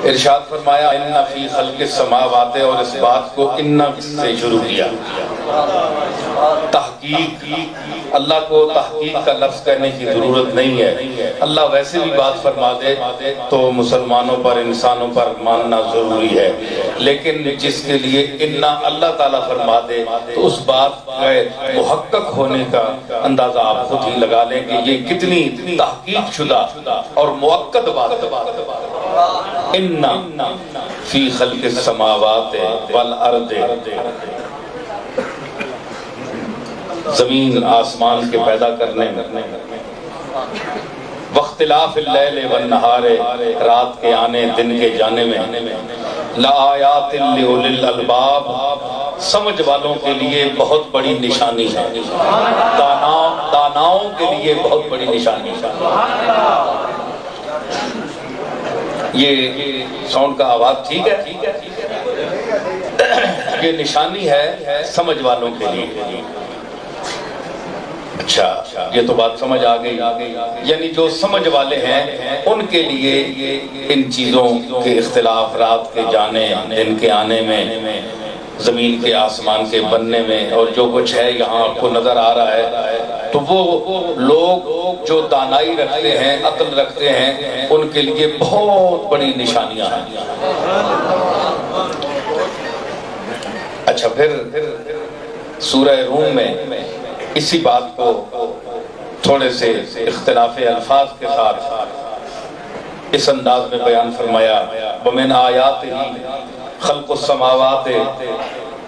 ارشاد فرمایا ان فی خلق السماوات، اور اس بات کو ان سے شروع کیا۔ تحقیق، اللہ کو تحقیق کا لفظ کہنے کی ضرورت نہیں ہے، اللہ ویسے بھی بات فرما دے تو مسلمانوں پر، انسانوں پر ماننا ضروری ہے، لیکن جس کے لیے ان اللہ تعالیٰ فرما دے تو اس بات کے محقق ہونے کا اندازہ آپ خود ہی لگا لیں کہ یہ کتنی تحقیق شدہ اور مؤکد بات ہے۔ ان فی خلق السماوات والارض، زمین آسمان کے پیدا کرنے میں، واختلاف اللیل والنہار، رات کے آنے دن کے جانے میں، لآیات لأولی الالباب، سمجھ والوں کے لیے بہت بڑی نشانی ہے، داناؤں کے لیے بہت بڑی نشانی ہے۔ یہ ساؤنڈ کا آواز ٹھیک ہے؟ یہ نشانی ہے سمجھ والوں کے لیے۔ اچھا، یہ تو بات سمجھ آ گئی، یعنی جو سمجھ والے ہیں ان کے لیے ان چیزوں کے اختلاف، رات کے جانے دن کے آنے میں، زمین کے آسمان کے بننے میں، اور جو کچھ ہے یہاں آپ کو نظر آ رہا ہے، تو وہ لوگ جو دانائی رکھتے ہیں، عقل رکھتے ہیں، ان کے لیے بہت بڑی نشانیاں ہیں۔ اچھا، پھر سورہ روم میں اسی بات کو تھوڑے سے اختلاف الفاظ کے ساتھ اس انداز میں بیان فرمایا، وَمِنْ آیَاتِهِ خَلْقُ السَّمَاوَاتِ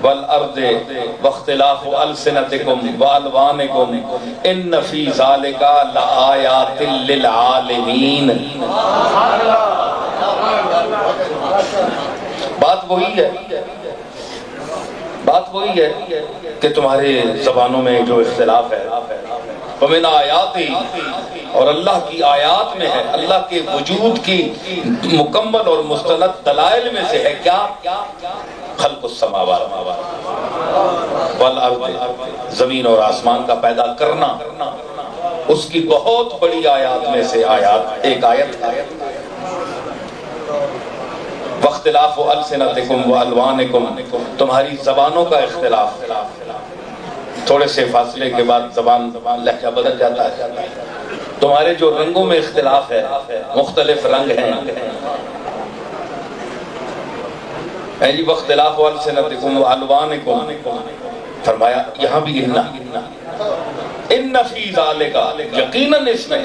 وَالْأَرْضِ وَاخْتِلَافُ أَلْسِنَتِكُمْ وَأَلْوَانِكُمْ إِنَّ فِي ذَلِكَ لَآيَاتٍ لِلْعَالِمِينَ۔ بات وہی ہے کہ تمہارے زبانوں میں جو اختلاف ہے، وَمِنْ آیَاتِهِ، اور اللہ کی آیات میں ہے، اللہ کے وجود کی مکمل اور مستند دلائل میں سے ہے کیا؟ خلق السماوات والارض، زمین اور آسمان کا پیدا کرنا، اس کی بہت بڑی آیات میں سے ایک آیت ہے۔ واختلاف السنتکم والوانکم، تمہاری زبانوں کا اختلاف، تھوڑے سے فاصلے کے بعد زبان لہجہ بدل جاتا ہے، تمہارے جو رنگوں میں اختلاف ہے، مختلف رنگ ہیں، جی واختلاف السنتکم والوانکم، فرمایا یہاں بھی ان فی ذالک، یقیناً اس میں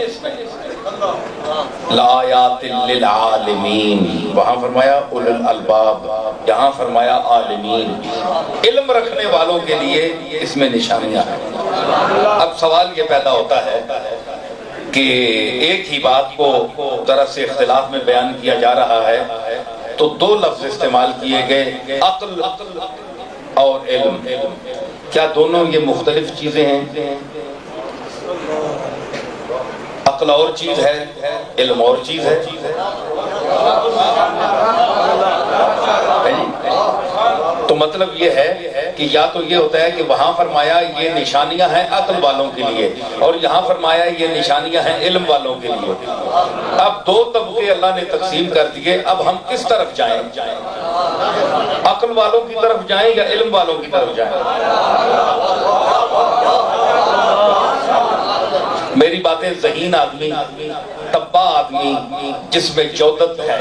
لآیات للعالمین، وہاں فرمایا اولو الالباب، یہاں فرمایا عالمین، علم رکھنے والوں کے لیے اس میں نشانیاں ہیں۔ اب سوال یہ پیدا ہوتا ہے کہ ایک ہی بات کو طرح سے اختلاف میں بیان کیا جا رہا ہے، تو دو لفظ استعمال کیے گئے، عقل اور علم، کیا دونوں یہ مختلف چیزیں ہیں؟ عقل اور چیز ہے، علم اور چیز ہے۔ تو مطلب یہ ہے کہ یا تو یہ ہوتا ہے کہ وہاں فرمایا یہ نشانیاں ہیں عقل والوں کے لیے، اور یہاں فرمایا یہ نشانیاں ہیں علم والوں کے لیے۔ اب دو طبقے اللہ نے تقسیم کر دیے، اب ہم کس طرف جائیں؟ عقل والوں کی طرف جائیں یا علم والوں کی طرف جائیں؟ میری باتیں ذہین آدمی، طبع آدمی، جس میں جودت ہے،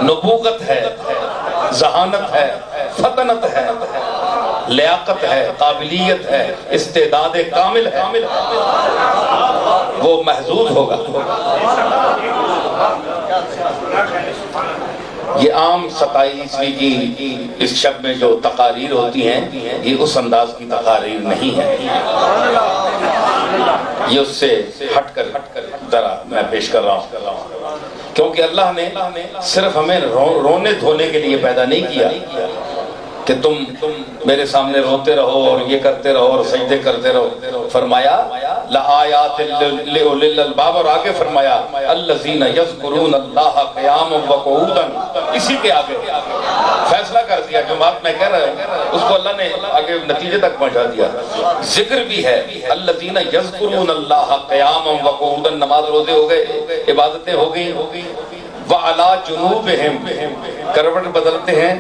نبوغت ہے، ذہانت ہے، فطنت ہے، لیاقت ہے، قابلیت ہے، استعداد کامل ہے، وہ محظوظ ہوگا۔ یہ عام 27ویں کی اس شب میں جو تقاریر ہوتی ہیں، یہ اس انداز کی تقاریر نہیں ہے، یہ اس سے ہٹ کر ذرا میں پیش کر رہا ہوں، کیونکہ اللہ نے صرف ہمیں رونے دھونے کے لیے پیدا نہیں کیا کہ تم میرے سامنے روتے رہو اور یہ کرتے رہو اور سجدے کرتے رہو۔ فرمایا لآیات لأولی الالباب، اور آگے فرمایا الذین یذکرون اللہ قیاما وقعودا، اسی کے آگے فیصلہ کر دیا جو بات میں کہہ رہا ہوں، اس کو اللہ نے آگے نتیجے تک پہنچا دیا۔ ذکر بھی ہے الذین یذکرون اللہ قیاما وقعودا، نماز روزے ہو گئے، عبادتیں ہو گئی، وَعَلَى جُنُوبِهِمْ کروٹ بدلتے ہیں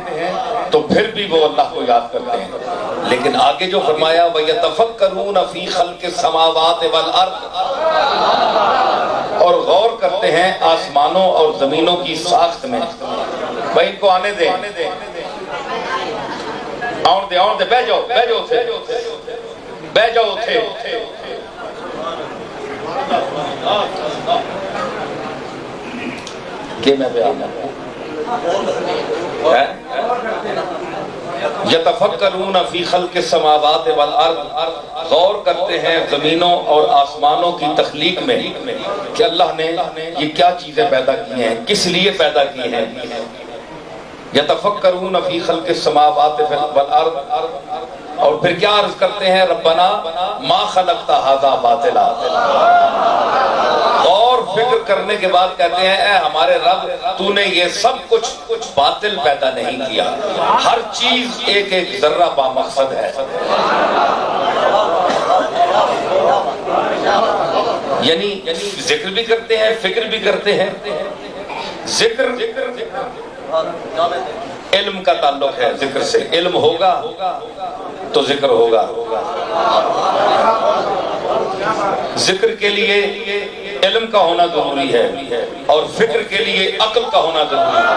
تو پھر بھی وہ اللہ کو یاد کرتے ہیں. لیکن آگے جو فرمایا وَيَتَفَكَّرُونَ فِي خَلْقِ السَّمَاوَاتِ وَالْأَرْضِ اور غور کرتے ہیں آسمانوں اور زمینوں کی ساخت میں. بھائی ان کو آنے دیں, آن دے, بہ جاؤ تھے. کہ میں بیان یتفکرون فی خلق السماوات والارض غور کرتے ہیں زمینوں اور آسمانوں کی تخلیق میں کہ اللہ نے یہ کیا چیزیں پیدا کی ہیں, کس لیے پیدا کی ہیں. یتفکرون فی خلق السماوات والارض اور پھر کیا عرض کرتے ہیں ربنا ما خلقت ھذا باطلا. اور فکر کرنے کے بعد کہتے ہیں اے ہمارے رب تو نے یہ سب کچھ باطل پیدا نہیں کیا, ہر چیز ایک ایک ذرہ با مقصد ہے. یعنی ذکر بھی کرتے ہیں, فکر بھی کرتے ہیں. ذکر علم کا تعلق ہے ذکر سے, علم ہوگا تو ذکر ہوگا. ذکر کے لیے علم کا ہونا ضروری ہے اور فکر کے لیے عقل کا ہونا ضروری ہے.